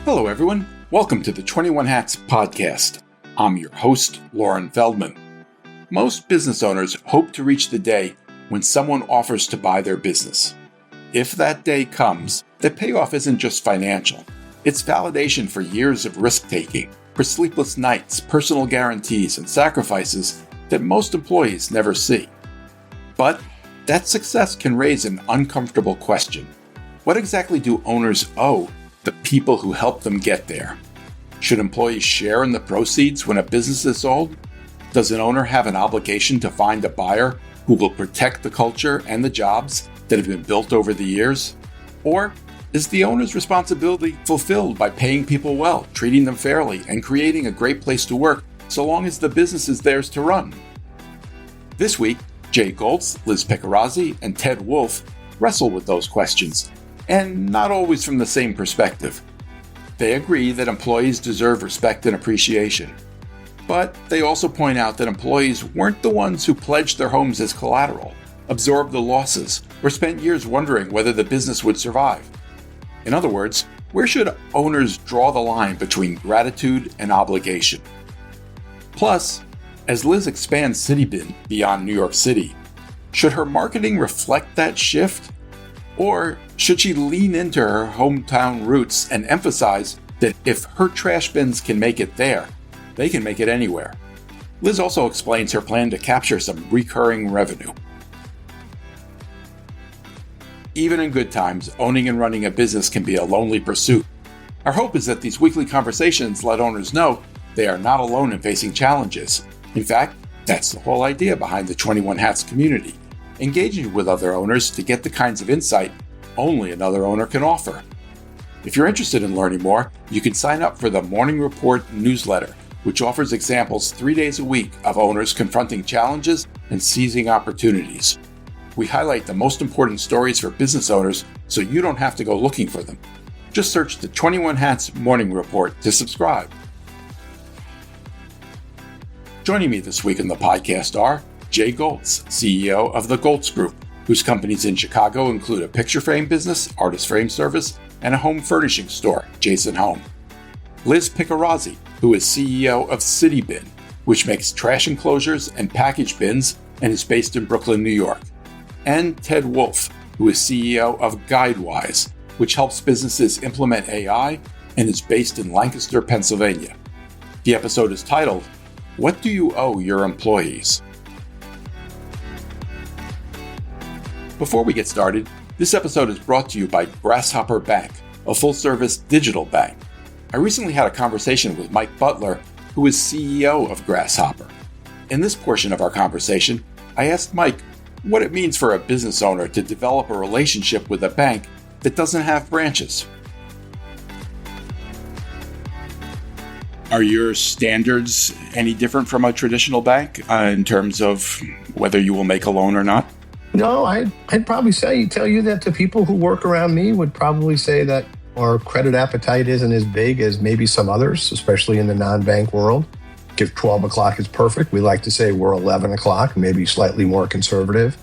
Hello, everyone. Welcome to the 21 Hats podcast. I'm your host, Lauren Feldman. Most business owners hope to reach the day when someone offers to buy their business. If that day comes, the payoff isn't just financial. It's validation for years of risk-taking, for sleepless nights, personal guarantees, and sacrifices that most employees never see. But that success can raise an uncomfortable question. What exactly do owners owe the people who helped them get there? Should employees share in the proceeds when a business is sold? Does an owner have an obligation to find a buyer who will protect the culture and the jobs that have been built over the years? Or is the owner's responsibility fulfilled by paying people well, treating them fairly, and creating a great place to work so long as the business is theirs to run? This week, Jay Goltz, Liz Picarazzi, and Ted Wolfe wrestle with those questions, and not always from the same perspective. They agree that employees deserve respect and appreciation. But they also point out that employees weren't the ones who pledged their homes as collateral, absorbed the losses, or spent years wondering whether the business would survive. In other words, where should owners draw the line between gratitude and obligation? Plus, as Liz expands CityBin beyond New York City, should her marketing reflect that shift? Or should she lean into her hometown roots and emphasize that if her trash bins can make it there, they can make it anywhere? Liz also explains her plan to capture some recurring revenue. Even in good times, owning and running a business can be a lonely pursuit. Our hope is that these weekly conversations let owners know they are not alone in facing challenges. In fact, that's the whole idea behind the 21 Hats community. Engaging with other owners to get the kinds of insight only another owner can offer. If you're interested in learning more, you can sign up for the Morning Report newsletter, which offers examples 3 days a week of owners confronting challenges and seizing opportunities. We highlight the most important stories for business owners so you don't have to go looking for them. Just search the 21 Hats Morning Report to subscribe. Joining me this week in the podcast are Jay Goltz, CEO of the Goltz Group, whose companies in Chicago include a picture frame business, artist frame service, and a home furnishing store, Jason Home. Liz Picarazzi, who is CEO of CityBin, which makes trash enclosures and package bins and is based in Brooklyn, New York. And Ted Wolfe, who is CEO of GuideWise, which helps businesses implement AI and is based in Lancaster, Pennsylvania. The episode is titled, What Do You Owe Your Employees? Before we get started, this episode is brought to you by Grasshopper Bank, a full-service digital bank. I recently had a conversation with Mike Butler, who is CEO of Grasshopper. In this portion of our conversation, I asked Mike what it means for a business owner to develop a relationship with a bank that doesn't have branches. Are your standards any different from a traditional bank in terms of whether you will make a loan or not? No, I'd probably tell you that the people who work around me would probably say that our credit appetite isn't as big as maybe some others, especially in the non-bank world. If 12 o'clock is perfect, we like to say we're 11 o'clock, maybe slightly more conservative.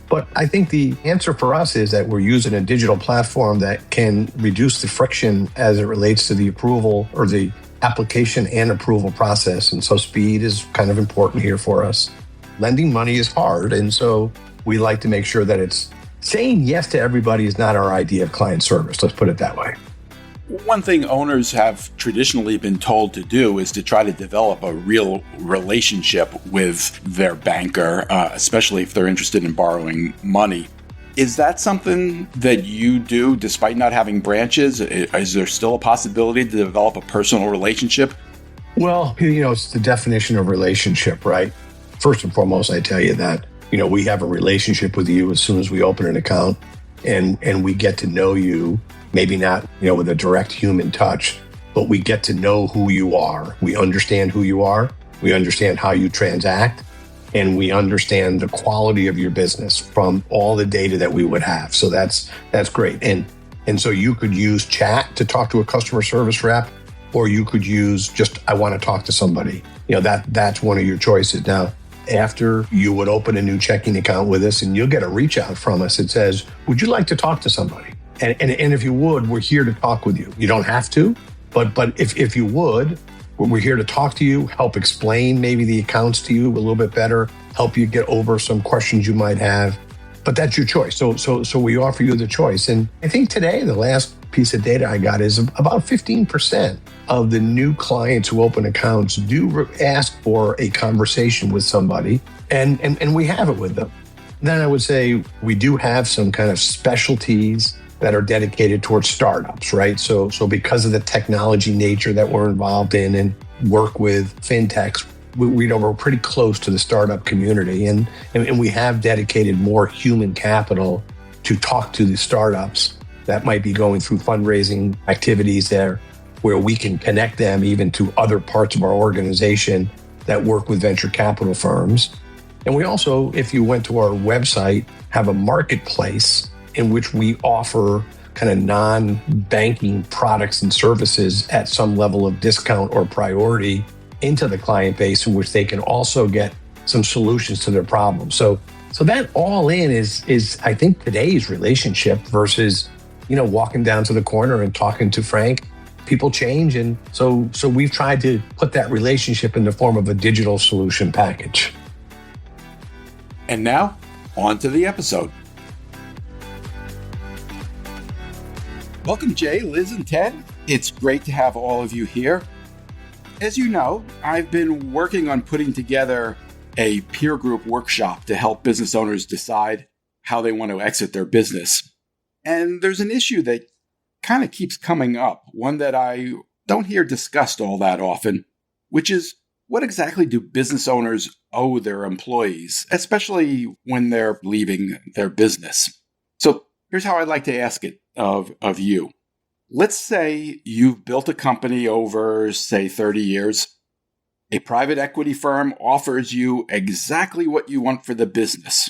But I think the answer for us is that we're using a digital platform that can reduce the friction as it relates to the approval or the application and approval process. And so speed is kind of important here for us. Lending money is hard, and so we like to make sure that it's saying yes to everybody is not our idea of client service. Let's put it that way. One thing owners have traditionally been told to do is to try to develop a real relationship with their banker, especially if they're interested in borrowing money. Is that something that you do despite not having branches? Is there still a possibility to develop a personal relationship? Well, it's the definition of relationship, right? First and foremost, I tell you that we have a relationship with you as soon as we open an account and we get to know you, maybe not, with a direct human touch, but we get to know who you are. We understand who you are. We understand how you transact, and we understand the quality of your business from all the data that we would have. So that's great. And so you could use chat to talk to a customer service rep, or you could use just, I want to talk to somebody. That's one of your choices. Now, after you would open a new checking account with us, and you'll get a reach out from us that says, would you like to talk to somebody? And if you would, we're here to talk with you. You don't have to, But if you would, we're here to talk to you, help explain maybe the accounts to you a little bit better, help you get over some questions you might have. But that's your choice. So we offer you the choice. And I think today, the last piece of data I got is about 15% of the new clients who open accounts do ask for a conversation with somebody, and we have it with them. Then I would say we do have some kind of specialties that are dedicated towards startups, right? So because of the technology nature that we're involved in and work with fintechs, we're pretty close to the startup community, and we have dedicated more human capital to talk to the startups that might be going through fundraising activities there, where we can connect them even to other parts of our organization that work with venture capital firms. And we also, if you went to our website, have a marketplace in which we offer kind of non-banking products and services at some level of discount or priority into the client base, in which they can also get some solutions to their problems. So that all in is I think today's relationship versus, walking down to the corner and talking to Frank. People change, and so we've tried to put that relationship in the form of a digital solution package. And now, on to the episode. Welcome, Jay, Liz, and Ted. It's great to have all of you here. As you know, I've been working on putting together a peer group workshop to help business owners decide how they want to exit their business. And there's an issue that kind of keeps coming up, one that I don't hear discussed all that often, which is, what exactly do business owners owe their employees, especially when they're leaving their business? So here's how I'd like to ask it of you. Let's say you've built a company over, say, 30 years. A private equity firm offers you exactly what you want for the business.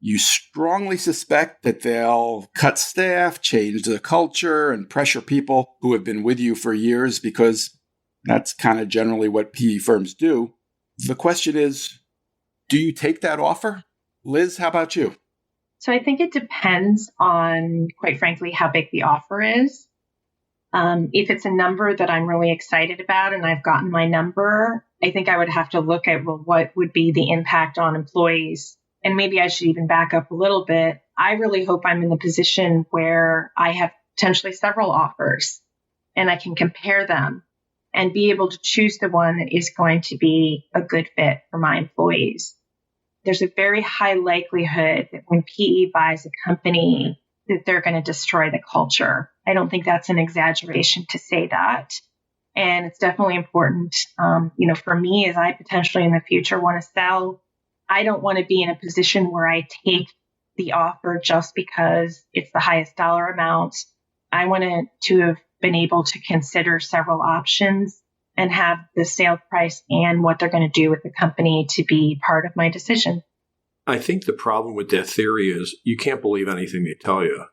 You strongly suspect that they'll cut staff, change the culture, and pressure people who have been with you for years, because that's kind of generally what PE firms do. The question is, do you take that offer? Liz, how about you? So I think it depends on, quite frankly, how big the offer is. If it's a number that I'm really excited about and I've gotten my number, I think I would have to look at, well, what would be the impact on employees? And maybe I should even back up a little bit. I really hope I'm in the position where I have potentially several offers and I can compare them and be able to choose the one that is going to be a good fit for my employees. There's a very high likelihood that when PE buys a company, that they're going to destroy the culture. I don't think that's an exaggeration to say that. And it's definitely important, for me, as I potentially in the future want to sell, I don't want to be in a position where I take the offer just because it's the highest dollar amount. I want to have been able to consider several options and have the sale price and what they're going to do with the company to be part of my decision. I think the problem with that theory is you can't believe anything they tell you.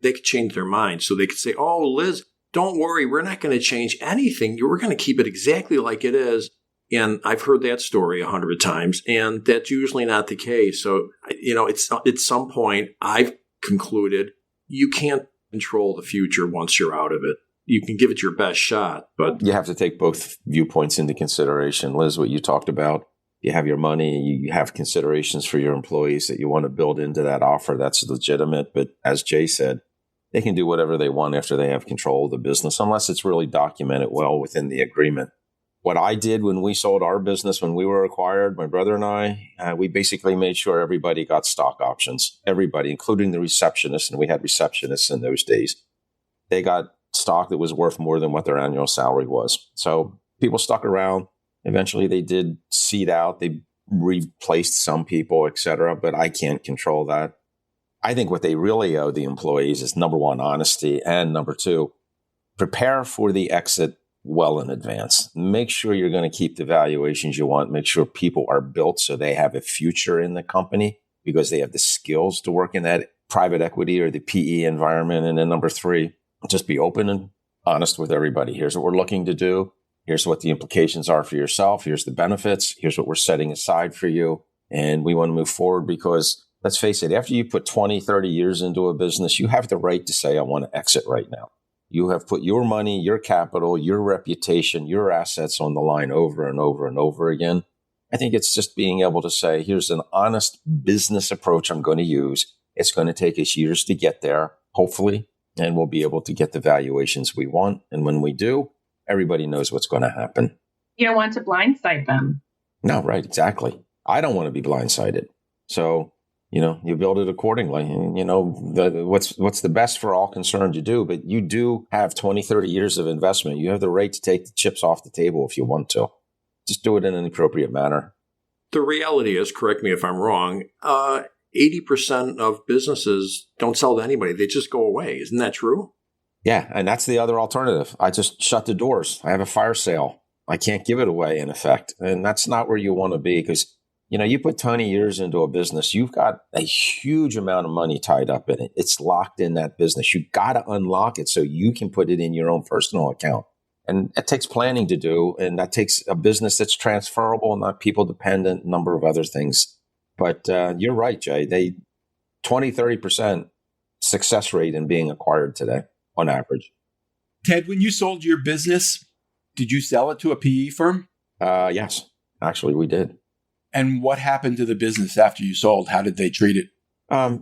They could change their mind. So they could say, oh, Liz, don't worry. We're not going to change anything. We're going to keep it exactly like it is. And I've heard that story 100 times, and that's usually not the case. So, it's at some point I've concluded you can't control the future once you're out of it. You can give it your best shot, but you have to take both viewpoints into consideration. Liz, what you talked about, you have your money, you have considerations for your employees that you want to build into that offer. That's legitimate. But as Jay said, they can do whatever they want after they have control of the business, unless it's really documented well within the agreement. What I did when we sold our business, when we were acquired, my brother and I, we basically made sure everybody got stock options. Everybody, including the receptionist, and we had receptionists in those days. They got stock that was worth more than what their annual salary was. So people stuck around. Eventually, they did seed out. They replaced some people, et cetera, but I can't control that. I think what they really owe the employees is, number one, honesty, and number two, prepare for the exit well in advance. Make sure you're going to keep the valuations you want. Make sure people are built so they have a future in the company because they have the skills to work in that private equity or the PE environment. And then number three, just be open and honest with everybody. Here's what we're looking to do. Here's what the implications are for yourself. Here's the benefits. Here's what we're setting aside for you. And we want to move forward because, let's face it, after you put 20, 30 years into a business, you have the right to say, I want to exit right now. You have put your money, your capital, your reputation, your assets on the line over and over and over again. I think it's just being able to say, here's an honest business approach I'm going to use. It's going to take us years to get there, hopefully, and we'll be able to get the valuations we want. And when we do, everybody knows what's going to happen. You don't want to blindside them. No, right, exactly. I don't want to be blindsided. So, you build it accordingly. And, what's the best for all concerned you do, but you do have 20, 30 years of investment. You have the right to take the chips off the table if you want to. Just do it in an appropriate manner. The reality is, correct me if I'm wrong, 80% of businesses don't sell to anybody. They just go away. Isn't that true? Yeah, and that's the other alternative. I just shut the doors. I have a fire sale. I can't give it away, in effect. And that's not where you want to be because, you put 20 years into a business, you've got a huge amount of money tied up in it. It's locked in that business. You got to unlock it so you can put it in your own personal account. And that takes planning to do. And that takes a business that's transferable, not people dependent, a number of other things. But you're right, Jay. 20, 30% success rate in being acquired today on average. Ted, when you sold your business, did you sell it to a PE firm? Yes, actually we did. And what happened to the business after you sold? How did they treat it?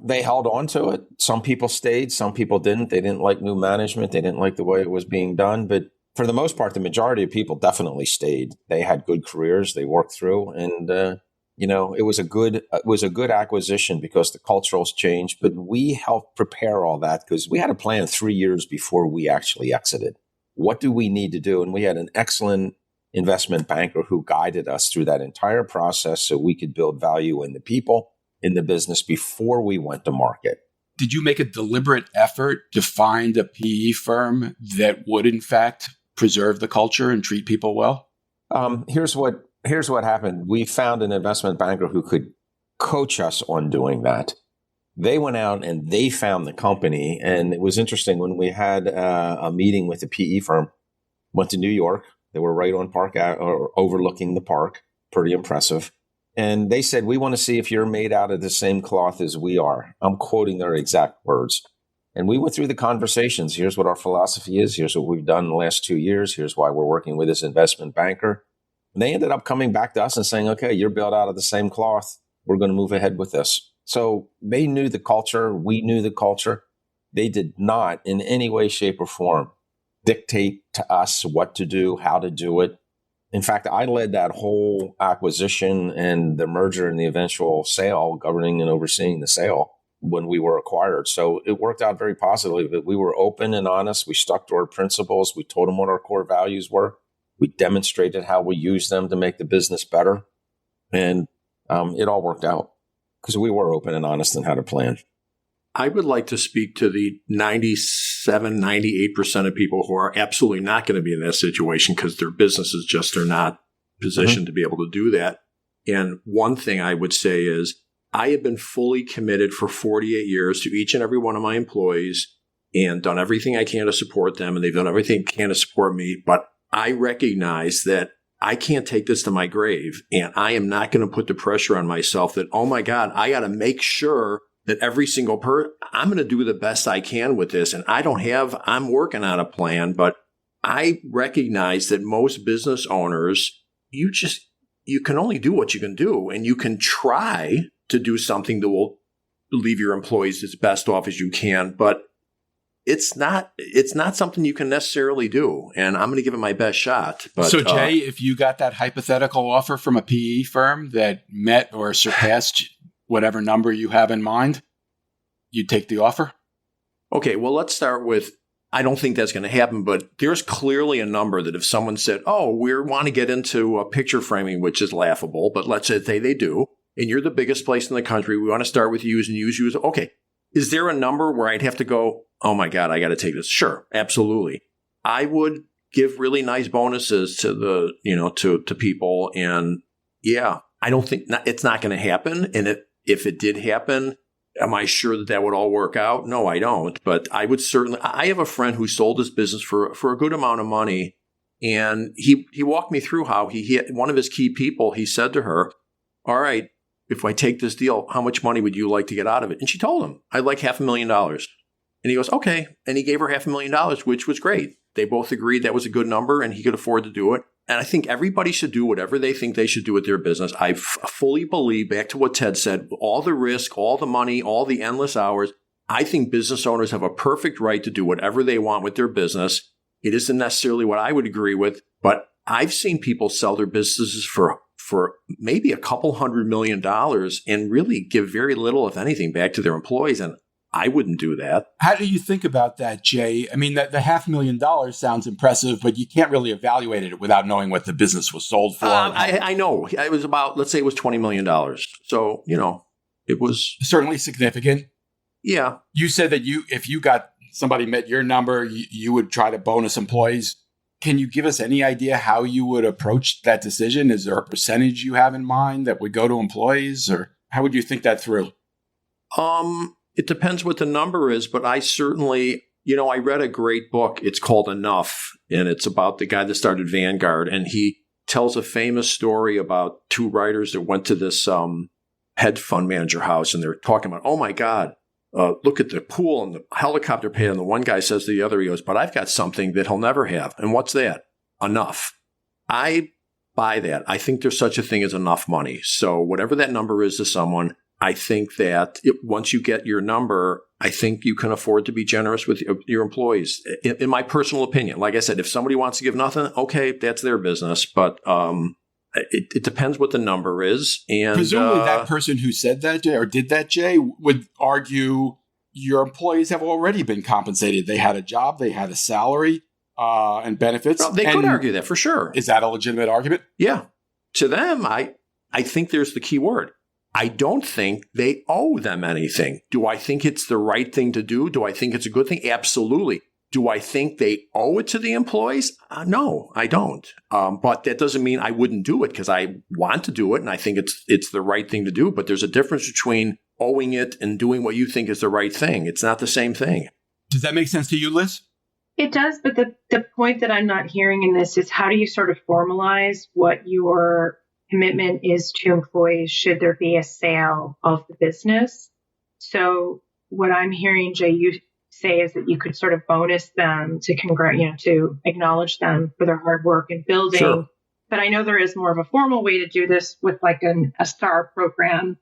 They held on to it. Some people stayed, some people didn't. They didn't like new management. They didn't like the way it was being done. But for the most part, the majority of people definitely stayed. They had good careers. They worked through, and it was a good acquisition because the culturals changed. But we helped prepare all that because we had a plan 3 years before we actually exited. What do we need to do? And we had an excellent investment banker who guided us through that entire process so we could build value in the people, in the business before we went to market. Did you make a deliberate effort to find a PE firm that would, in fact, preserve the culture and treat people well? Here's what happened. We found an investment banker who could coach us on doing that. They went out and they found the company. And it was interesting when we had a meeting with the PE firm, went to New York. They were right on Park or overlooking the park. Pretty impressive. And they said, we want to see if you're made out of the same cloth as we are. I'm quoting their exact words. And we went through the conversations. Here's what our philosophy is. Here's what we've done in the last 2 years. Here's why we're working with this investment banker. And they ended up coming back to us and saying, okay, you're built out of the same cloth. We're going to move ahead with this. So they knew the culture. We knew the culture. They did not in any way, shape, or form dictate to us what to do, how to do it. In fact, I led that whole acquisition and the merger and the eventual sale, governing and overseeing the sale when we were acquired. So it worked out very positively, but we were open and honest. We stuck to our principles. We told them what our core values were. We demonstrated how we use them to make the business better. And it all worked out because we were open and honest in how to plan. I would like to speak to the 97, 98% of people who are absolutely not going to be in that situation because their businesses just are not positioned to be able to do that. And one thing I would say is I have been fully committed for 48 years to each and every one of my employees and done everything I can to support them. And they've done everything they can to support me. But I recognize that I can't take this to my grave. And I am not going to put the pressure on myself that, oh my God, I got to make sure that every single I'm going to do the best I can with this. And I'm working on a plan, but I recognize that most business owners, you can only do what you can do. And you can try to do something that will leave your employees as best off as you can, but it's not something you can necessarily do. And I'm going to give it my best shot. But, so Jay, if you got that hypothetical offer from a PE firm that met or surpassed whatever number you have in mind, you'd take the offer? Okay, well, let's start with, I don't think that's going to happen, but there's clearly a number that if someone said, oh, we want to get into picture framing, which is laughable, but let's say they do, and you're the biggest place in the country, we want to start with you and use. Okay, is there a number where I'd have to go, oh my God, I got to take this? Sure, absolutely. I would give really nice bonuses to to people, and yeah, I don't think it's not going to happen, and if it did happen, am I sure that would all work out? No, I don't. But I would certainly. I have a friend who sold his business for a good amount of money, and he walked me through how he had one of his key people. He said to her, "All right, if I take this deal, how much money would you like to get out of it?" And she told him, "I'd like $500,000." And he goes, okay. And he gave her $500,000, which was great. They both agreed that was a good number and he could afford to do it. And I think everybody should do whatever they think they should do with their business. I fully believe, back to what Ted said, all the risk, all the money, all the endless hours, I think business owners have a perfect right to do whatever they want with their business. It isn't necessarily what I would agree with, but I've seen people sell their businesses for maybe a couple $100 million and really give very little, if anything, back to their employees. And I wouldn't do that. How do you think about that, Jay? I mean, the $500,000 sounds impressive, but you can't really evaluate it without knowing what the business was sold for. I know. It was about, let's say it was $20 million. So, it was certainly significant. Yeah. You said that if you got somebody met your number, you would try to bonus employees. Can you give us any idea how you would approach that decision? Is there a percentage you have in mind that would go to employees, or how would you think that through? It depends what the number is, but I certainly, I read a great book. It's called Enough, and it's about the guy that started Vanguard, and he tells a famous story about two writers that went to this hedge fund manager house, and they're talking about, oh my God, look at the pool and the helicopter pad. And the one guy says to the other, he goes, but I've got something that he'll never have. And what's that? Enough. I buy that. I think there's such a thing as enough money. So whatever that number is to someone, I think that once you get your number, I think you can afford to be generous with your employees. In my personal opinion, like I said, if somebody wants to give nothing, okay, that's their business. But it depends what the number is. And presumably that person who said that, Jay, or did that, Jay, would argue your employees have already been compensated. They had a job, they had a salary and benefits. Well, they could argue that for sure. Is that a legitimate argument? Yeah. To them, I think there's the key word. I don't think they owe them anything. Do I think it's the right thing to do? Do I think it's a good thing? Absolutely. Do I think they owe it to the employees? No, I don't. But that doesn't mean I wouldn't do it because I want to do it and I think it's the right thing to do. But there's a difference between owing it and doing what you think is the right thing. It's not the same thing. Does that make sense to you, Liz? It does, but the point that I'm not hearing in this is how do you sort of formalize what your commitment is to employees should there be a sale of the business? So what I'm hearing, Jay, you say is that you could sort of bonus them to to acknowledge them for their hard work in building. Sure. But I know there is more of a formal way to do this with like a STAR program,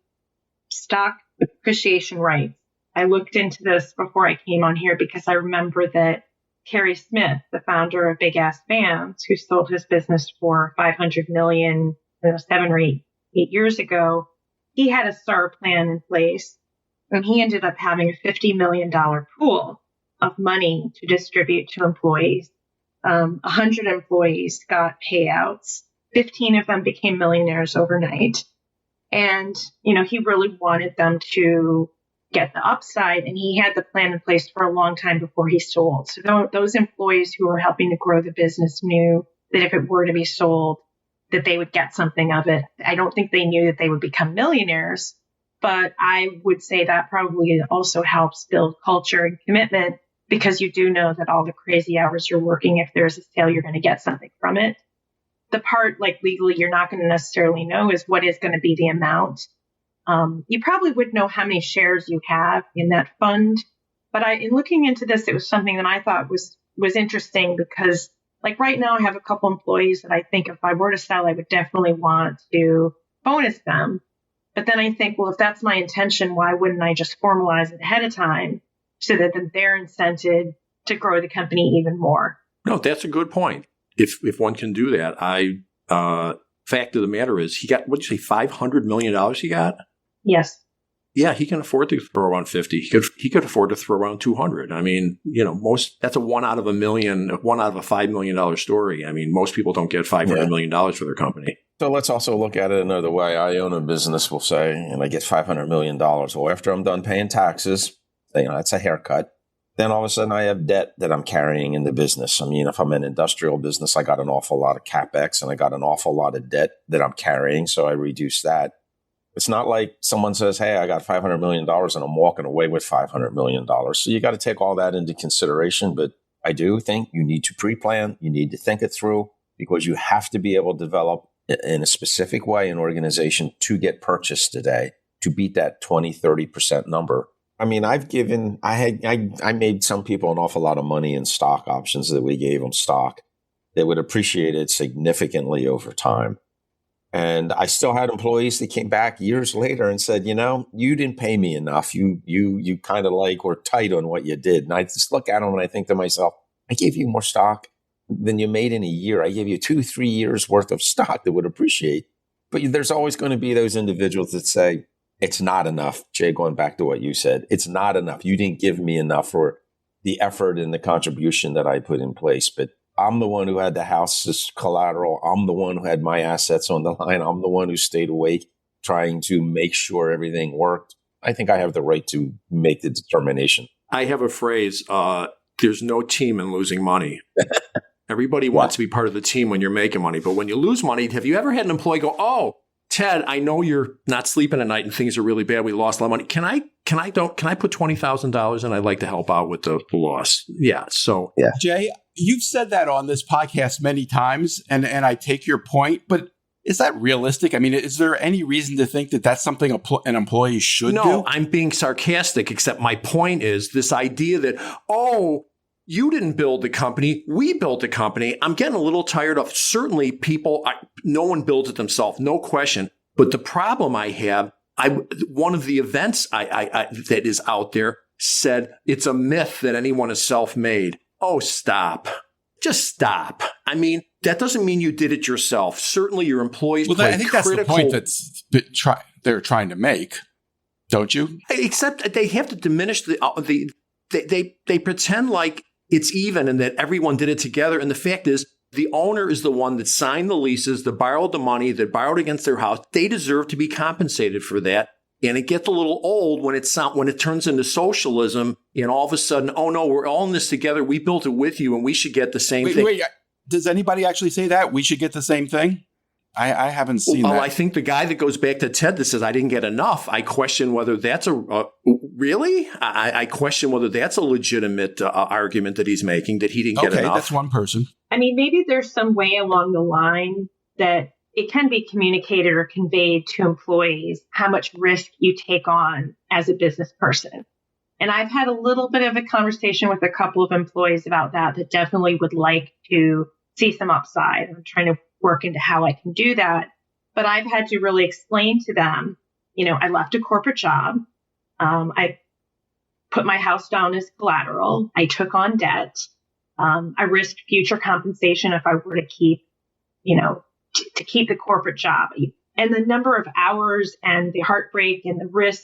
stock appreciation rights. I looked into this before I came on here because I remember that Kerry Smith, the founder of Big Ass Vans, who sold his business for $500 million 7 or 8 years ago, he had a STAR plan in place. And he ended up having a $50 million pool of money to distribute to employees. 100 employees got payouts. 15 of them became millionaires overnight. And, he really wanted them to get the upside. And he had the plan in place for a long time before he sold. So those employees who were helping to grow the business knew that if it were to be sold, that they would get something of it. I don't think they knew that they would become millionaires. But I would say that probably also helps build culture and commitment because you do know that all the crazy hours you're working, if there's a sale, you're going to get something from it. The part like legally you're not going to necessarily know is what is going to be the amount. You probably would know how many shares you have in that fund. But in looking into this, it was something that I thought was interesting because like right now I have a couple employees that I think if I were to sell, I would definitely want to bonus them. But then I think, well, if that's my intention, why wouldn't I just formalize it ahead of time so that they're incented to grow the company even more? No, that's a good point. If one can do that, fact of the matter is he got, what'd you say, $500 million he got? Yes. Yeah, he can afford to throw around 50. He could afford to throw around 200. I mean, that's a 1 out of a million, 1 out of a $5 million story. I mean, most people don't get $500 million for their company. So let's also look at it another way. I own a business, we'll say, and I get $500 million. Well, after I'm done paying taxes, that's a haircut. Then all of a sudden I have debt that I'm carrying in the business. I mean, if I'm an industrial business, I got an awful lot of CapEx and I got an awful lot of debt that I'm carrying. So I reduce that. It's not like someone says, hey, I got $500 million and I'm walking away with $500 million. So you got to take all that into consideration. But I do think you need to pre-plan. You need to think it through because you have to be able to develop in a specific way an organization to get purchased today to beat that 20, 30% number I mean, I made some people an awful lot of money in stock options that we gave them stock that would appreciate it significantly over time. And I still had employees that came back years later and said, you didn't pay me enough. You kind of were tight on what you did. And I just look at them and I think to myself, I gave you more stock than you made in a year. I gave you 2-3 years worth of stock that would appreciate. But there's always going to be those individuals that say, it's not enough. Jay, going back to what you said, it's not enough. You didn't give me enough for the effort and the contribution that I put in place. But I'm the one who had the house as collateral. I'm the one who had my assets on the line. I'm the one who stayed awake trying to make sure everything worked. I think I have the right to make the determination. I have a phrase, there's no team in losing money. Everybody wants to be part of the team when you're making money. But when you lose money, have you ever had an employee go, oh, Ted, I know you're not sleeping at night and things are really bad. We lost a lot of money. Can I put $20,000 in? I'd like to help out with the loss. Yeah. So, yeah. Jay, you've said that on this podcast many times, and I take your point, but is that realistic? I mean, is there any reason to think that that's something an employee should do? No, I'm being sarcastic, except my point is this idea that, oh, you didn't build the company. We built the company. I'm getting a little tired of certainly people. No one builds it themselves, no question. But the problem I have, one of the events that is out there said it's a myth that anyone is self-made. Oh, stop. Just stop. I mean, that doesn't mean you did it yourself. Certainly your employees play I think that's the point they're trying to make, don't you? Except they have to diminish they pretend like it's even and that everyone did it together. And the fact is, the owner is the one that signed the leases, that borrowed the money, that borrowed against their house. They deserve to be compensated for that. And it gets a little old when it turns into socialism and all of a sudden, oh no, we're all in this together. We built it with you and we should get the same thing. Wait, does anybody actually say that? We should get the same thing? I haven't seen that. I think the guy that goes back to Ted that says, I didn't get enough, I question whether that's really? I question whether that's a legitimate argument that he's making, that he didn't get enough. Okay, that's one person. I mean, maybe there's some way along the line that it can be communicated or conveyed to employees how much risk you take on as a business person. And I've had a little bit of a conversation with a couple of employees about that definitely would like to see some upside. I'm trying to work into how I can do that. But I've had to really explain to them, I left a corporate job. I put my house down as collateral. I took on debt. I risked future compensation if I were to keep, to keep the corporate job. And the number of hours and the heartbreak and the risk,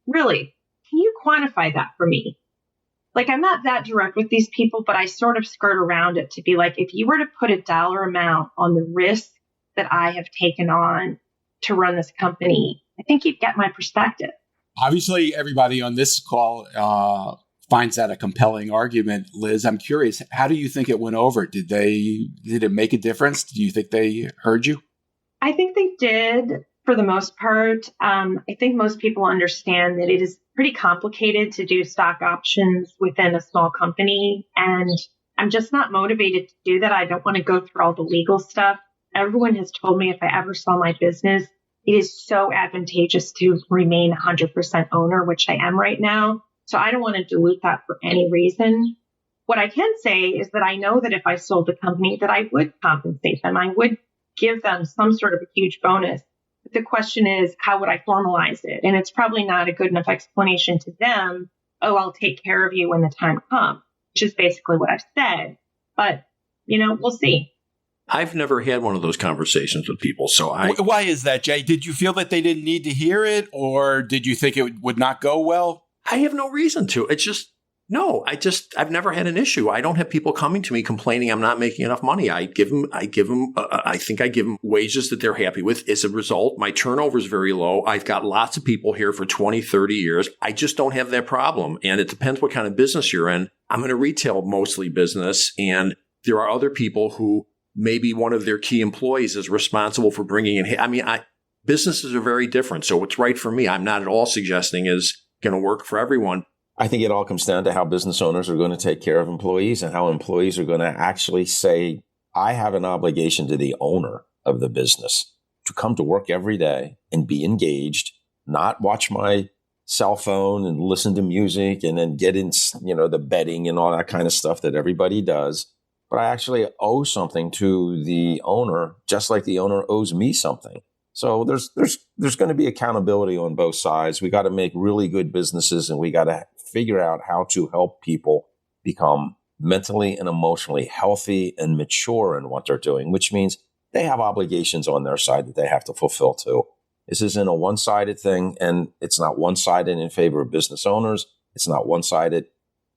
really, can you quantify that for me? Like, I'm not that direct with these people, but I sort of skirt around it to be like, if you were to put a dollar amount on the risk that I have taken on to run this company, I think you'd get my perspective. Obviously, everybody on this call finds that a compelling argument. Liz, I'm curious, how do you think it went over? Did it make a difference? Do you think they heard you? I think they did for the most part. I think most people understand that it is pretty complicated to do stock options within a small company. And I'm just not motivated to do that. I don't want to go through all the legal stuff. Everyone has told me if I ever sell my business, it is so advantageous to remain 100% owner, which I am right now. So I don't want to dilute that for any reason. What I can say is that I know that if I sold the company, that I would compensate them. I would give them some sort of a huge bonus. But the question is, how would I formalize it? And it's probably not a good enough explanation to them. Oh, I'll take care of you when the time comes, which is basically what I've said. But, we'll see. I've never had one of those conversations with people. So Why is that, Jay? Did you feel that they didn't need to hear it, or did you think it would not go well? I have no reason to. It's just, no, I've never had an issue. I don't have people coming to me complaining I'm not making enough money. I think I give them wages that they're happy with. As a result, my turnover is very low. I've got lots of people here for 20, 30 years. I just don't have that problem. And it depends what kind of business you're in. I'm in a retail mostly business, and there are other people who maybe one of their key employees is responsible for bringing in. Businesses are very different. So what's right for me, I'm not at all suggesting is going to work for everyone. I think it all comes down to how business owners are going to take care of employees and how employees are going to actually say, I have an obligation to the owner of the business to come to work every day and be engaged, not watch my cell phone and listen to music and then get in, the betting and all that kind of stuff that everybody does. But I actually owe something to the owner, just like the owner owes me something. So there's going to be accountability on both sides. We got to make really good businesses, and we got to figure out how to help people become mentally and emotionally healthy and mature in what they're doing, which means they have obligations on their side that they have to fulfill too. This isn't a one-sided thing, and it's not one-sided in favor of business owners. It's not one-sided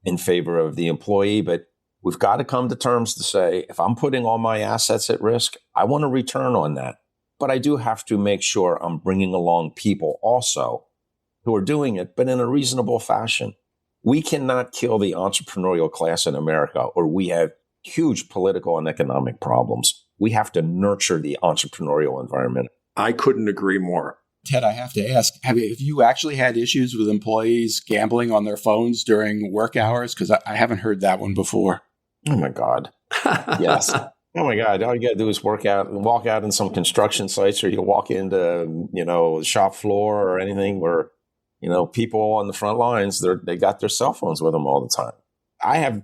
in favor of the employee, but we've got to come to terms to say, if I'm putting all my assets at risk, I want a return on that. But I do have to make sure I'm bringing along people also who are doing it, but in a reasonable fashion. We cannot kill the entrepreneurial class in America, or we have huge political and economic problems. We have to nurture the entrepreneurial environment. I couldn't agree more. Ted, I have to ask, have you actually had issues with employees gambling on their phones during work hours? Because I haven't heard that one before. Oh, my God. Yes. Oh, my God. All you got to do is walk out in some construction sites, or you walk into, the shop floor or anything where, people on the front lines, they got their cell phones with them all the time. I have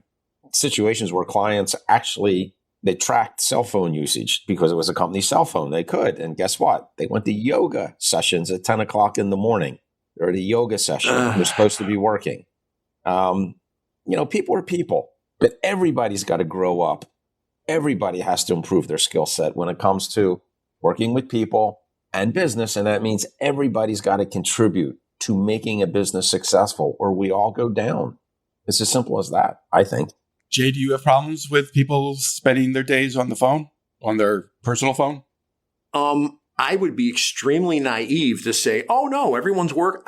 situations where clients actually, they tracked cell phone usage because it was a company cell phone. They could. And guess what? They went to yoga sessions at 10 o'clock in the morning. They're at a yoga session. They're supposed to be working. People are people, but everybody's got to grow up. Everybody has to improve their skill set when it comes to working with people and business. And that means everybody's got to contribute to making a business successful, or we all go down. It's as simple as that, I think. Jay, do you have problems with people spending their days on the phone, on their personal phone? I would be extremely naive to say, oh, no, everyone's work.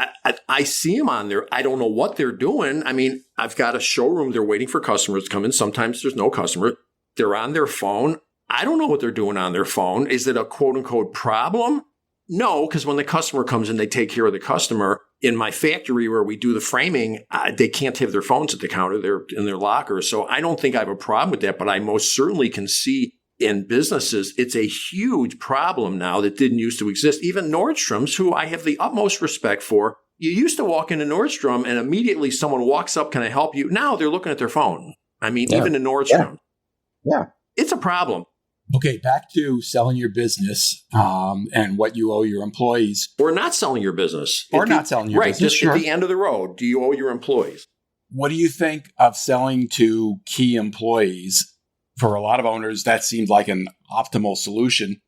I see them on there. I don't know what they're doing. I mean, I've got a showroom. They're waiting for customers to come in. Sometimes there's no customer. They're on their phone. I don't know what they're doing on their phone. Is it a quote unquote problem? No, because when the customer comes in, they take care of the customer. In my factory where we do the framing, they can't have their phones at the counter. They're in their locker. So I don't think I have a problem with that, but I most certainly can see in businesses, it's a huge problem now that didn't used to exist. Even Nordstrom's, who I have the utmost respect for, you used to walk into Nordstrom and immediately someone walks up, can I help you? Now they're looking at their phone. I mean, even in Nordstrom. Yeah. It's a problem. Okay, back to selling your business and what you owe your employees. Or not selling your business. Not selling your business. Right, just at the end of the road, do you owe your employees? What do you think of selling to key employees? For a lot of owners, that seems like an optimal solution.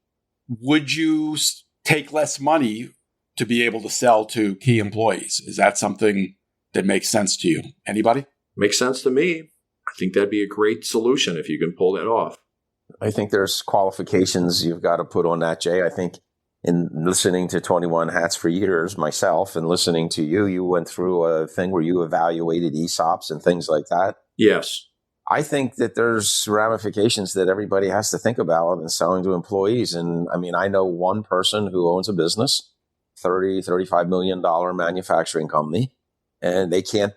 Would you take less money to be able to sell to key employees? Is that something that makes sense to you? Anybody? Makes sense to me. I think that'd be a great solution if you can pull that off. I think there's qualifications you've got to put on that, Jay. I think in listening to 21 Hats for years, myself, and listening to you went through a thing where you evaluated ESOPs and things like that. Yes. I think that there's ramifications that everybody has to think about in selling to employees. And I mean, I know one person who owns a business, $35 million manufacturing company, and they can't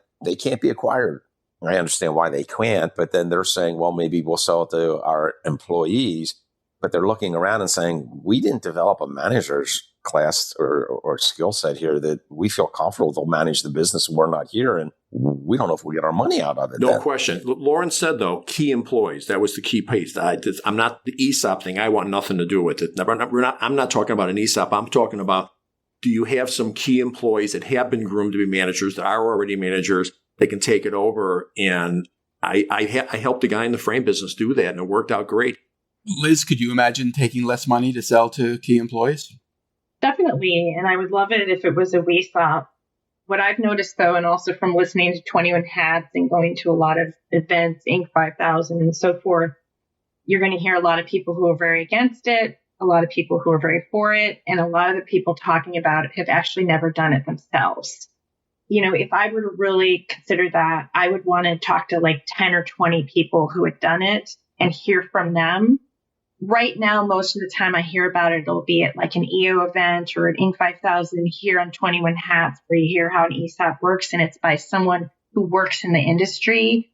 be acquired. I understand why they can't, but then they're saying, well, maybe we'll sell it to our employees. But they're looking around and saying, we didn't develop a manager's class or skill set here that we feel comfortable they'll manage the business when we're not here. And we don't know if we get our money out of it. No question. Lauren said, though, key employees. That was the key piece. I'm not the ESOP thing. I want nothing to do with it. I'm not talking about an ESOP. I'm talking about, do you have some key employees that have been groomed to be managers, that are already managers? They can take it over. And I helped a guy in the frame business do that, and it worked out great. Liz, could you imagine taking less money to sell to key employees? Definitely. And I would love it if it was a WESOP. What I've noticed, though, and also from listening to 21 Hats and going to a lot of events, Inc. 5000 and so forth, you're going to hear a lot of people who are very against it, a lot of people who are very for it, and a lot of the people talking about it have actually never done it themselves. You know, if I were to really consider that, I would want to talk to like 10 or 20 people who had done it and hear from them. Right now, most of the time I hear about it, it'll be at like an EO event or an Inc. 5000 here on 21 Hats, where you hear how an ESOP works, and it's by someone who works in the industry,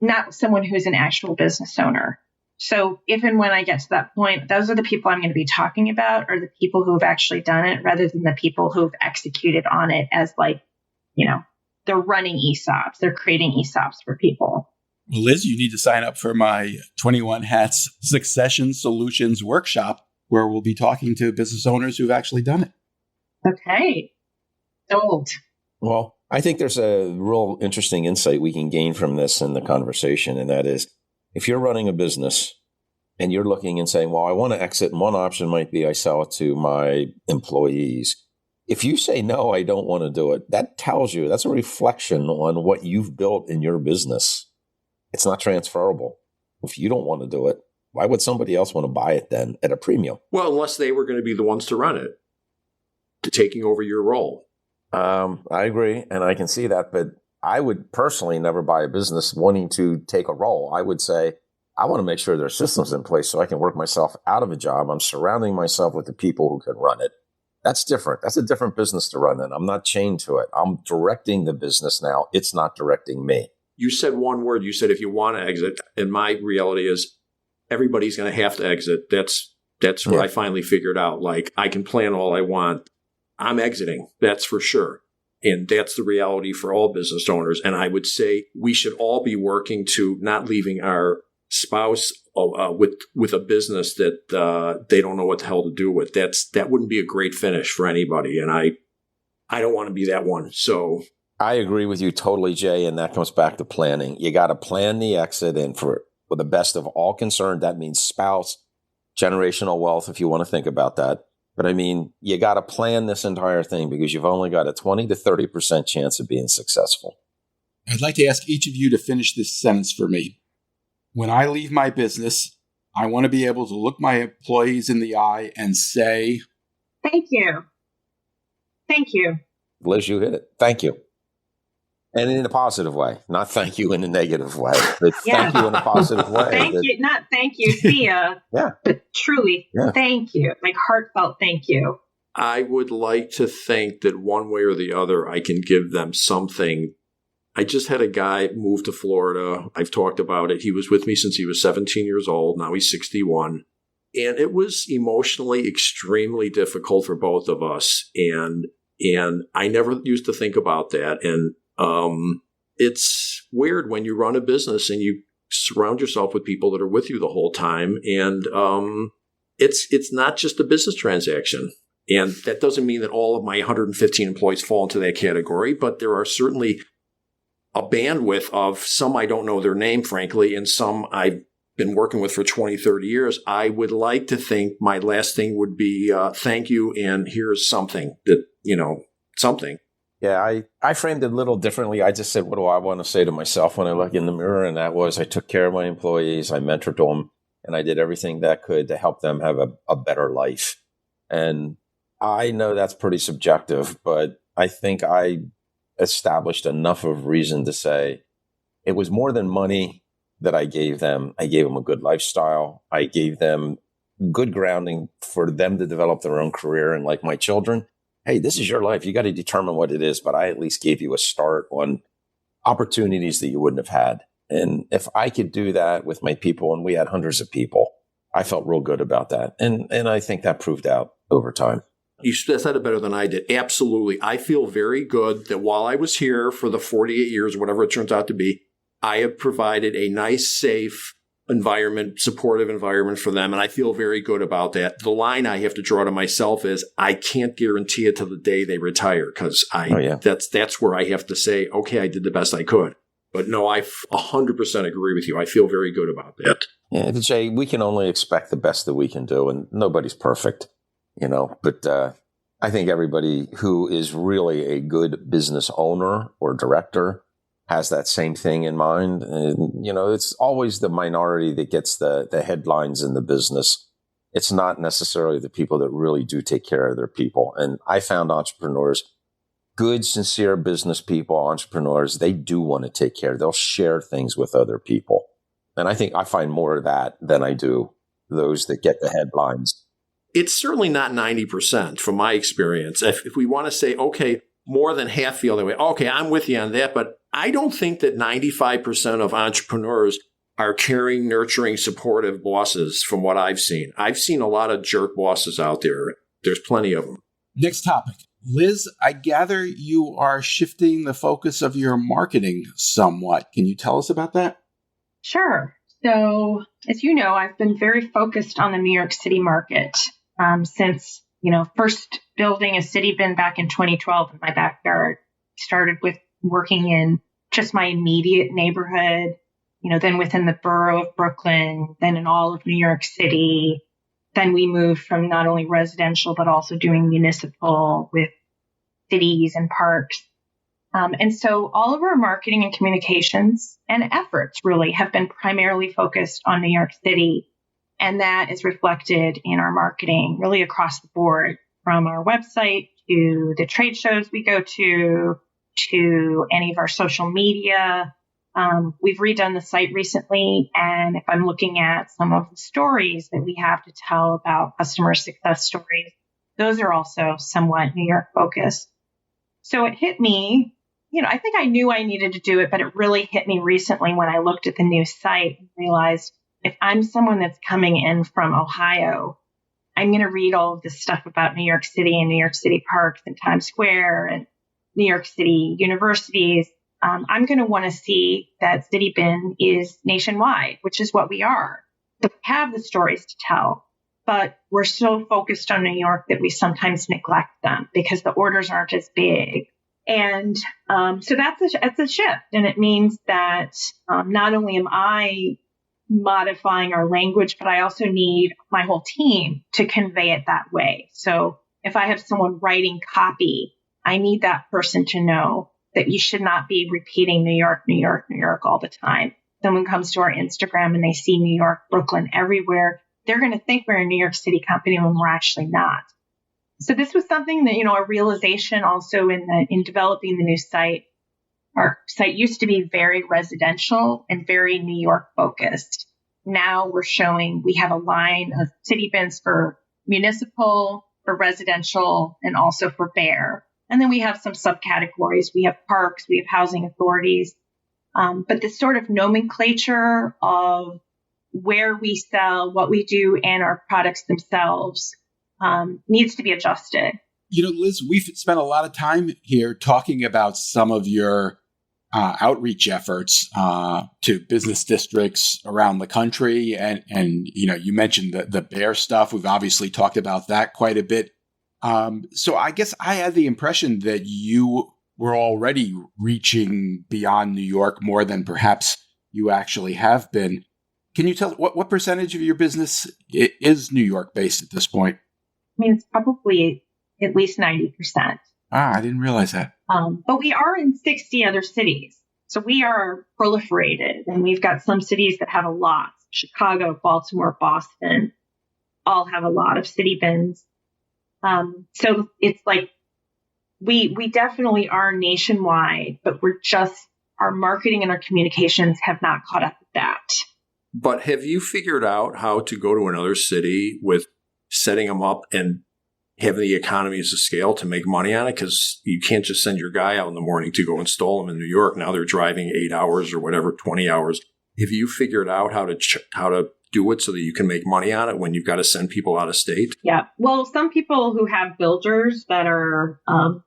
not someone who's an actual business owner. So if and when I get to that point, those are the people I'm going to be talking about, are the people who have actually done it, rather than the people who've executed on it as like they're running ESOPs, they're creating ESOPs for people. Liz, you need to sign up for my 21 Hats Succession Solutions workshop, where we'll be talking to business owners who've actually done it. Okay. Sold. Well, I think there's a real interesting insight we can gain from this in the conversation, and that is, if you're running a business and you're looking and saying, well, I want to exit, and one option might be I sell it to my employees. If you say, no, I don't want to do it, that tells you, that's a reflection on what you've built in your business. It's not transferable. If you don't want to do it, why would somebody else want to buy it then at a premium? Well, unless they were going to be the ones to run it, to taking over your role. I agree, and I can see that, but I would personally never buy a business wanting to take a role. I would say, I want to make sure there's systems in place so I can work myself out of a job. I'm surrounding myself with the people who can run it. That's different. That's a different business to run, and I'm not chained to it. I'm directing the business now. It's not directing me. You said one word. You said if you want to exit, and my reality is everybody's going to have to exit. That's what I finally figured out. Like, I can plan all I want. I'm exiting. That's for sure. And that's the reality for all business owners. And I would say we should all be working to not leaving our spouse with a business that they don't know what the hell to do with. That wouldn't be a great finish for anybody. And I don't want to be that one. So I agree with you totally, Jay. And that comes back to planning. You got to plan the exit, and for the best of all concerned, that means spouse, generational wealth, if you want to think about that. But I mean, you got to plan this entire thing because you've only got a 20 to 30% chance of being successful. I'd like to ask each of you to finish this sentence for me. When I leave my business, I want to be able to look my employees in the eye and say, thank you. Thank you. Liz, you hit it. Thank you. And in a positive way, not thank you in a negative way, but thank you in a positive way. Thank you, not thank you, see ya. But truly, thank you, like heartfelt thank you. I would like to think that one way or the other, I can give them something. I just had a guy move to Florida. I've talked about it. He was with me since he was 17 years old. Now he's 61. And it was emotionally extremely difficult for both of us. And I never used to think about that. And it's weird when you run a business and you surround yourself with people that are with you the whole time. And it's not just a business transaction. And that doesn't mean that all of my 115 employees fall into that category, but there are certainly a bandwidth of some I don't know their name, frankly, and some I've been working with for 20, 30 years. I would like to think my last thing would be thank you, and here's something that, something. Yeah, I framed it a little differently. I just said, what do I want to say to myself when I look in the mirror? And that was, I took care of my employees, I mentored them, and I did everything that I could to help them have a better life. And I know that's pretty subjective, but I think I established enough of reason to say it was more than money that I gave them. I gave them a good lifestyle. I gave them good grounding for them to develop their own career. And like my children, hey, this is your life. You got to determine what it is. But I at least gave you a start on opportunities that you wouldn't have had. And if I could do that with my people, and we had hundreds of people, I felt real good about that. And I think that proved out over time. You said it better than I did. Absolutely. I feel very good that while I was here for the 48 years, or whatever it turns out to be, I have provided a nice, safe environment, supportive environment for them. And I feel very good about that. The line I have to draw to myself is I can't guarantee it till the day they retire, because that's where I have to say, okay, I did the best I could. But no, I 100% agree with you. I feel very good about that. Yeah, Jay, we can only expect the best that we can do, and nobody's perfect. But I think everybody who is really a good business owner or director has that same thing in mind. And, it's always the minority that gets the headlines in the business. It's not necessarily the people that really do take care of their people. And I found entrepreneurs, good, sincere business people, entrepreneurs, they do want to take care. They'll share things with other people. And I think I find more of that than I do those that get the headlines. It's certainly not 90% from my experience. If we want to say, okay, more than half feel that way, okay, I'm with you on that. But I don't think that 95% of entrepreneurs are caring, nurturing, supportive bosses from what I've seen. I've seen a lot of jerk bosses out there. There's plenty of them. Next topic. Liz, I gather you are shifting the focus of your marketing somewhat. Can you tell us about that? Sure. So, as you know, I've been very focused on the New York City market since, first building a city bin back in 2012 in my backyard. Started with working in just my immediate neighborhood, then within the borough of Brooklyn, then in all of New York City. Then we moved from not only residential, but also doing municipal with cities and parks. And so all of our marketing and communications and efforts really have been primarily focused on New York City. And that is reflected in our marketing really across the board, from our website to the trade shows we go to any of our social media. We've redone the site recently. And if I'm looking at some of the stories that we have to tell about customer success stories, those are also somewhat New York focused. So it hit me, I think I knew I needed to do it, but it really hit me recently when I looked at the new site and realized if I'm someone that's coming in from Ohio, I'm going to read all of this stuff about New York City and New York City parks and Times Square and New York City universities. I'm going to want to see that City Bin is nationwide, which is what we are. So we have the stories to tell, but we're so focused on New York that we sometimes neglect them because the orders aren't as big. And so that's a shift. And it means that not only am I modifying our language, but I also need my whole team to convey it that way. So if I have someone writing copy, I need that person to know that you should not be repeating New York, New York, New York all the time. Someone comes to our Instagram and they see New York, Brooklyn everywhere. They're going to think we're a New York City company when we're actually not. So this was something that, a realization also in developing the new site. Our site used to be very residential and very New York focused. Now we're showing we have a line of city bins for municipal, for residential, and also for bear. And then we have some subcategories. We have parks, we have housing authorities. But this sort of nomenclature of where we sell, what we do, and our products themselves needs to be adjusted. Liz, we've spent a lot of time here talking about some of your outreach efforts to business districts around the country. And you mentioned the bear stuff. We've obviously talked about that quite a bit. So I guess I had the impression that you were already reaching beyond New York more than perhaps you actually have been. Can you tell what percentage of your business is New York based at this point? I mean, it's probably at least 90%. I didn't realize that. But we are in 60 other cities. So we are proliferated, and we've got some cities that have a lot. Chicago, Baltimore, Boston all have a lot of city bins. So it's like we definitely are nationwide, but our marketing and our communications have not caught up with that. But have you figured out how to go to another city with setting them up and having the economies of scale to make money on it? Because you can't just send your guy out in the morning to go install them in New York. Now they're driving 8 hours or whatever, 20 hours. Have you figured out how to do it so that you can make money on it when you've got to send people out of state? Yeah. Well, some people who have builders that are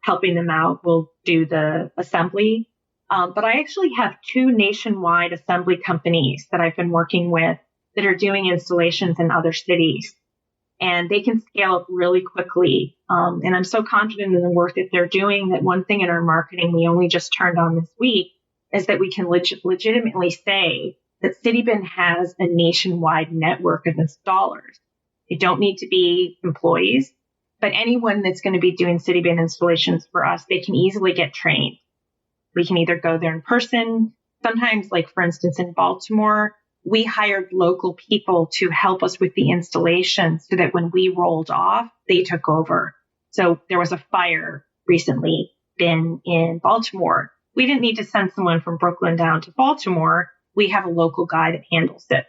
helping them out will do the assembly. But I actually have 2 nationwide assembly companies that I've been working with that are doing installations in other cities. And they can scale up really quickly. And I'm so confident in the work that they're doing that one thing in our marketing we only just turned on this week is that we can legitimately say that CityBin has a nationwide network of installers. They don't need to be employees, but anyone that's going to be doing CityBin installations for us, they can easily get trained. We can either go there in person. Sometimes, like for instance, in Baltimore, we hired local people to help us with the installation so that when we rolled off, they took over. So there was a fire recently been in Baltimore. We didn't need to send someone from Brooklyn down to Baltimore. We have a local guy that handles it.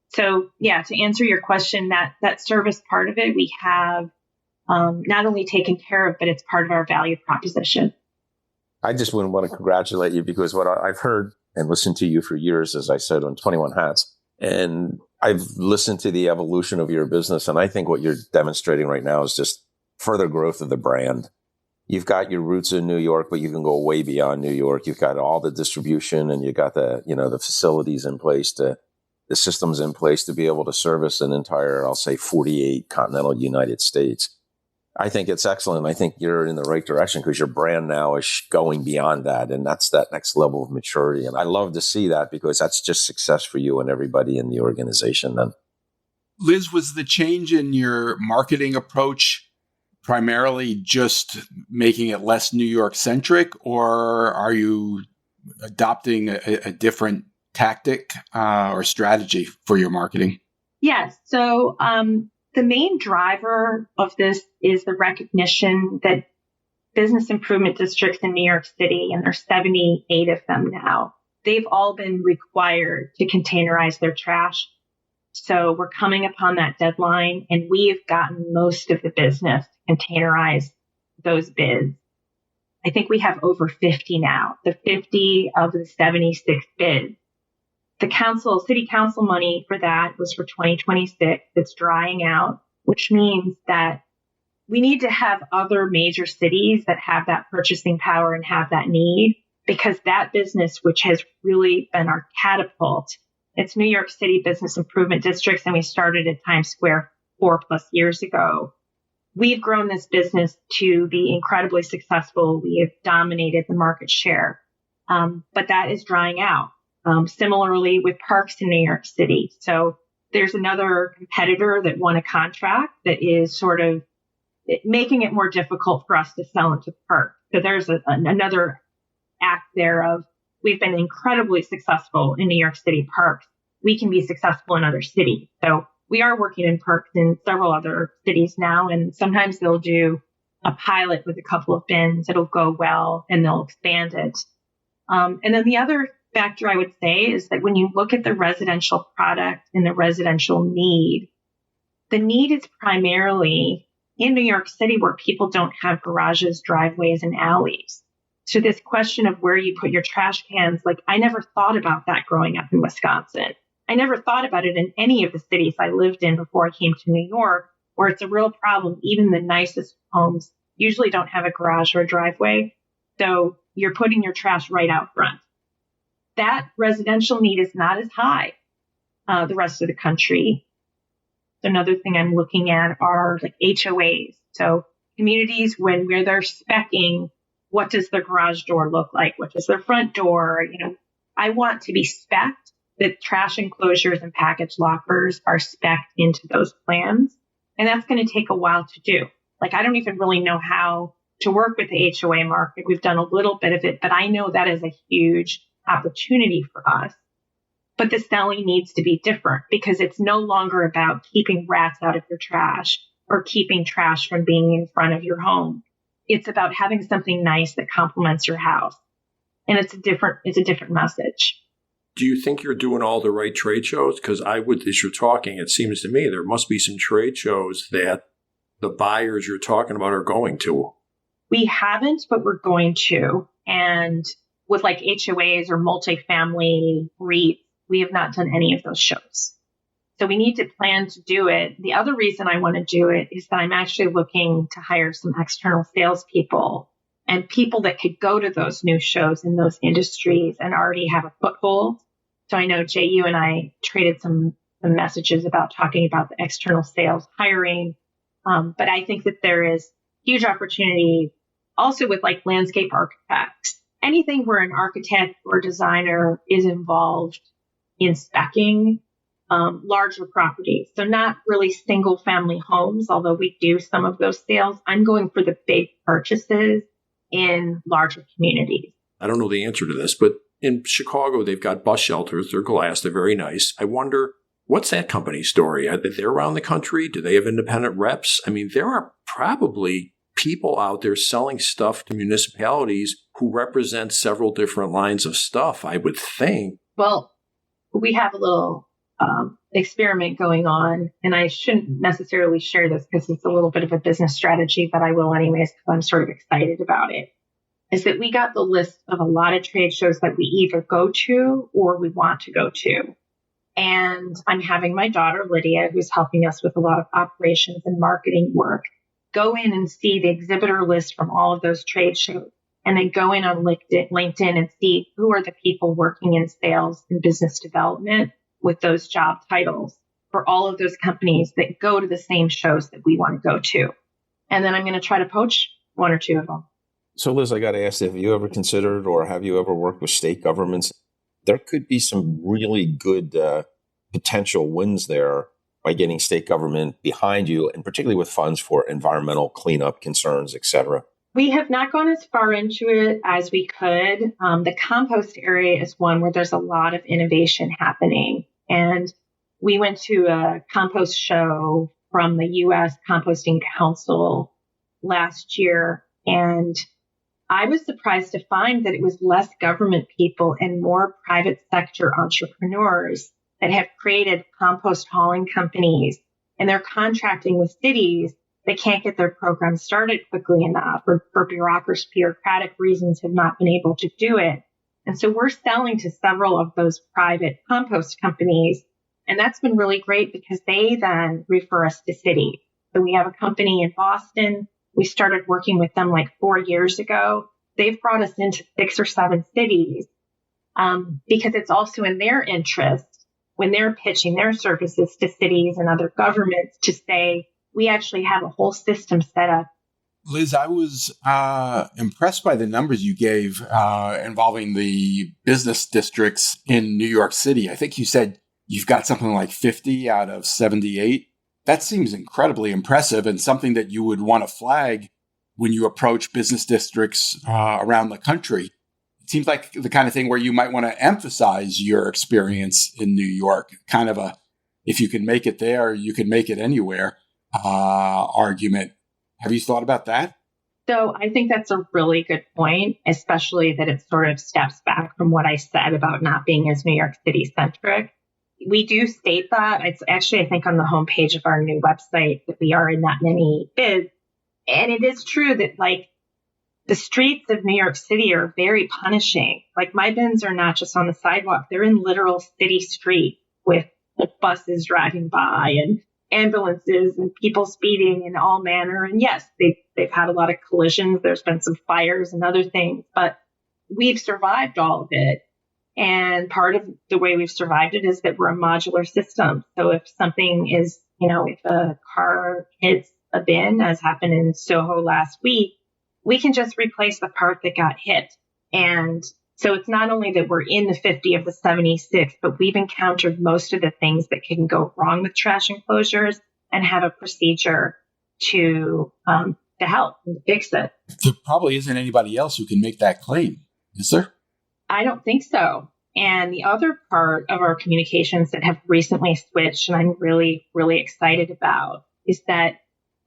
So yeah, to answer your question, that service part of it, we have not only taken care of, but it's part of our value proposition. I just want to congratulate you because what I've heard and listened to you for years, as I said, on 21 Hats. And I've listened to the evolution of your business. And I think what you're demonstrating right now is just further growth of the brand. you've got your roots in New York, but you can go way beyond New York. You've got all the distribution, and you've got the facilities in place, the systems in place to be able to service an entire, I'll say, 48 continental United States. I think it's excellent. I think you're in the right direction because your brand now is going beyond that. And that's that next level of maturity. And I love to see that because that's just success for you and everybody in the organization then. Liz, was the change in your marketing approach primarily just making it less New York centric, or are you adopting a different tactic or strategy for your marketing? Yes. So, the main driver of this is the recognition that business improvement districts in New York City, and there's 78 of them now, they've all been required to containerize their trash. So we're coming upon that deadline, and we've gotten most of the business to containerize those bids. I think we have over 50 now, the 50 of the 76 bids. The city council money for that was for 2026. It's drying out, which means that we need to have other major cities that have that purchasing power and have that need, because that business, which has really been our catapult, it's New York City business improvement districts, and we started at Times Square 4+ years ago. We've grown this business to be incredibly successful. We have dominated the market share, but that is drying out. Similarly with parks in New York City. So there's another competitor that won a contract that is sort of making it more difficult for us to sell into parks. So there's another act there of, we've been incredibly successful in New York City parks. We can be successful in other cities. So we are working in parks in several other cities now, and sometimes they'll do a pilot with a couple of bins. It'll go well, and they'll expand it. And then the other factor I would say is that when you look at the residential product and the residential need, the need is primarily in New York City where people don't have garages, driveways, and alleys. So this question of where you put your trash cans, like I never thought about that growing up in Wisconsin. I never thought about it in any of the cities I lived in before I came to New York, where it's a real problem. Even the nicest homes usually don't have a garage or a driveway. So you're putting your trash right out front. That residential need is not as high the rest of the country. Another thing I'm looking at are like HOAs. So communities where they're speccing, what does their garage door look like? What does their front door? I want to be specced that trash enclosures and package lockers are specced into those plans. And that's going to take a while to do. Like, I don't even really know how to work with the HOA market. We've done a little bit of it, but I know that is a huge opportunity for us. But the selling needs to be different because it's no longer about keeping rats out of your trash or keeping trash from being in front of your home. It's about having something nice that complements your house. And it's a different message. Do you think you're doing all the right trade shows? Because as you're talking, it seems to me there must be some trade shows that the buyers you're talking about are going to. We haven't, but we're going to. And with like HOAs or multifamily REITs, we have not done any of those shows. So we need to plan to do it. The other reason I want to do it is that I'm actually looking to hire some external salespeople and people that could go to those new shows in those industries and already have a foothold. So I know, Jay, you and I traded some messages about talking about the external sales hiring. But I think that there is huge opportunity also with like landscape architects. Anything where an architect or designer is involved in speccing larger properties. So not really single family homes, although we do some of those sales. I'm going for the big purchases in larger communities. I don't know the answer to this, but in Chicago, they've got bus shelters. They're glass. They're very nice. I wonder, what's that company's story? Are they around the country? Do they have independent reps? I mean, there are probably people out there selling stuff to municipalities who represent several different lines of stuff, I would think. Well, we have a little experiment going on, and I shouldn't necessarily share this because it's a little bit of a business strategy, but I will anyways because I'm sort of excited about it, is that we got the list of a lot of trade shows that we either go to or we want to go to. And I'm having my daughter, Lydia, who's helping us with a lot of operations and marketing work, go in and see the exhibitor list from all of those trade shows, and then go in on LinkedIn and see who are the people working in sales and business development with those job titles for all of those companies that go to the same shows that we want to go to. And then I'm going to try to poach one or two of them. So, Liz, I got to ask, have you ever considered or have you ever worked with state governments? There could be some really good potential wins there by getting state government behind you, and particularly with funds for environmental cleanup concerns, et cetera. We have not gone as far into it as we could. The compost area is one where there's a lot of innovation happening. And we went to a compost show from the U.S. Composting Council last year, and I was surprised to find that it was less government people and more private sector entrepreneurs that have created compost hauling companies, and they're contracting with cities that can't get their program started quickly enough, or for bureaucratic reasons have not been able to do it. And so we're selling to several of those private compost companies, and that's been really great because they then refer us to cities. So we have a company in Boston. We started working with them like 4 years ago. They've brought us into 6 or 7 cities because it's also in their interest when they're pitching their services to cities and other governments to say, we actually have a whole system set up. Liz, I was impressed by the numbers you gave involving the business districts in New York City. I think you said you've got something like 50 out of 78. That seems incredibly impressive and something that you would want to flag when you approach business districts around the country. It seems like the kind of thing where you might want to emphasize your experience in New York, kind of a, if you can make it there, you can make it anywhere argument. Have you thought about that? So I think that's a really good point, especially that it sort of steps back from what I said about not being as New York City centric. We do state that. It's actually, I think, on the homepage of our new website that we are in that many bids. And it is true that, like, the streets of New York City are very punishing. Like, my bins are not just on the sidewalk. They're in literal city streets with buses driving by and ambulances and people speeding in all manner. And yes, they've had a lot of collisions. There's been some fires and other things, but we've survived all of it. And part of the way we've survived it is that we're a modular system. So if something is, if a car hits a bin, as happened in Soho last week, we can just replace the part that got hit. And so it's not only that we're in the 50 of the 76, but we've encountered most of the things that can go wrong with trash enclosures and have a procedure to help and fix it. There probably isn't anybody else who can make that claim, is there? I don't think so. And the other part of our communications that have recently switched, and I'm really, really excited about, is that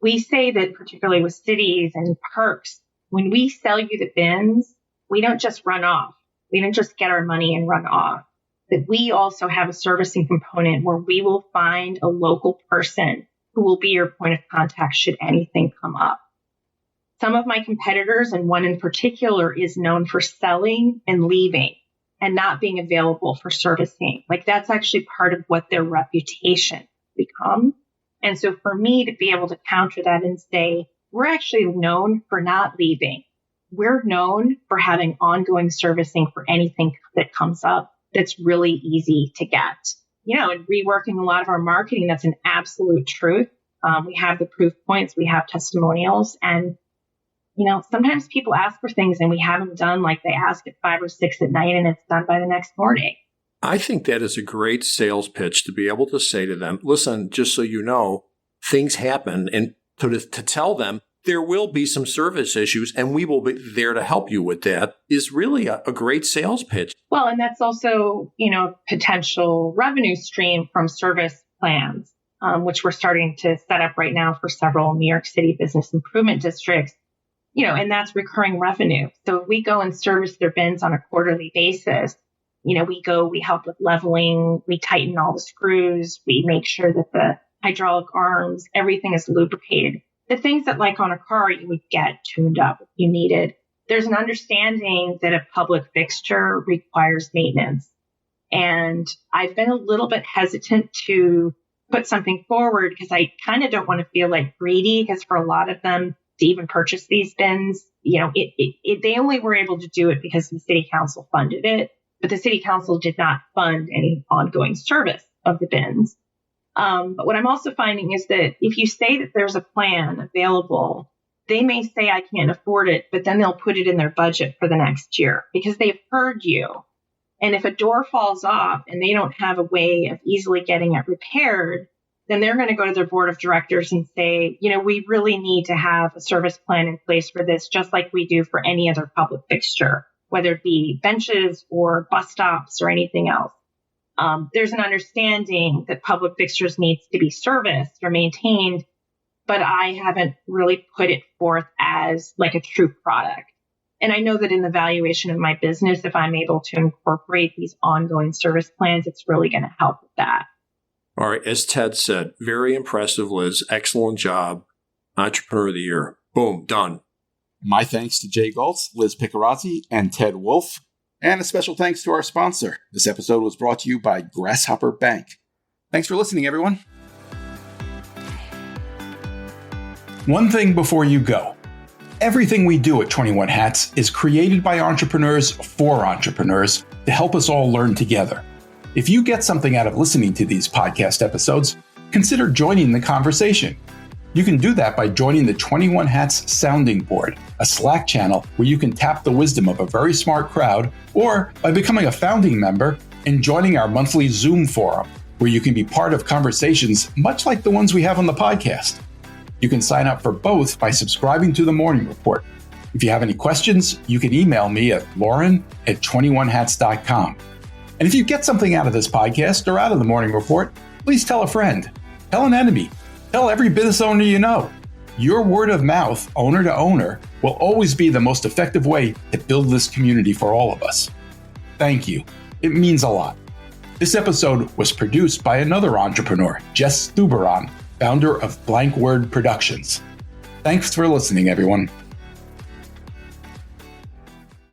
we say that particularly with cities and parks, when we sell you the bins, we don't just run off. We don't just get our money and run off. That we also have a servicing component where we will find a local person who will be your point of contact should anything come up. Some of my competitors, and one in particular, is known for selling and leaving and not being available for servicing. Like, that's actually part of what their reputation becomes. And so for me to be able to counter that and say, we're actually known for not leaving. We're known for having ongoing servicing for anything that comes up that's really easy to get. And reworking a lot of our marketing, that's an absolute truth. We have the proof points, we have testimonials, and sometimes people ask for things and we have them done, like they ask at 5 or 6 at night and it's done by the next morning. I think that is a great sales pitch to be able to say to them, listen, just so you know, things happen, and to tell them there will be some service issues and we will be there to help you with that is really a great sales pitch. Well, and that's also, potential revenue stream from service plans, which we're starting to set up right now for several New York City business improvement districts. And that's recurring revenue. So if we go and service their bins on a quarterly basis, we help with leveling, we tighten all the screws, we make sure that the hydraulic arms, everything is lubricated. The things that, like on a car, you would get tuned up if you needed. There's an understanding that a public fixture requires maintenance. And I've been a little bit hesitant to put something forward because I kind of don't want to feel like greedy, because for a lot of them to even purchase these bins, they only were able to do it because the city council funded it, but the city council did not fund any ongoing service of the bins. But what I'm also finding is that if you say that there's a plan available, they may say I can't afford it, but then they'll put it in their budget for the next year because they've heard you. And if a door falls off and they don't have a way of easily getting it repaired, then they're going to go to their board of directors and say, we really need to have a service plan in place for this, just like we do for any other public fixture, whether it be benches or bus stops or anything else. There's an understanding that public fixtures needs to be serviced or maintained, but I haven't really put it forth as like a true product. And I know that in the valuation of my business, if I'm able to incorporate these ongoing service plans, it's really going to help with that. All right. As Ted said, very impressive, Liz. Excellent job. Entrepreneur of the Year. Boom. Done. My thanks to Jay Goltz, Liz Picarazzi, and Ted Wolf. And a special thanks to our sponsor. This episode was brought to you by Grasshopper Bank. Thanks for listening, everyone. One thing before you go. Everything we do at 21 Hats is created by entrepreneurs for entrepreneurs to help us all learn together. If you get something out of listening to these podcast episodes, consider joining the conversation. You can do that by joining the 21 Hats Sounding Board, a Slack channel where you can tap the wisdom of a very smart crowd, or by becoming a founding member and joining our monthly Zoom forum, where you can be part of conversations much like the ones we have on the podcast. You can sign up for both by subscribing to the Morning Report. If you have any questions, you can email me at lauren@21hats.com. And if you get something out of this podcast or out of the Morning Report, please tell a friend, tell an enemy, tell every business owner you know. Your word of mouth, owner to owner, will always be the most effective way to build this community for all of us. Thank you. It means a lot. This episode was produced by another entrepreneur, Jess Stuberon, founder of Blank Word Productions. Thanks for listening, everyone.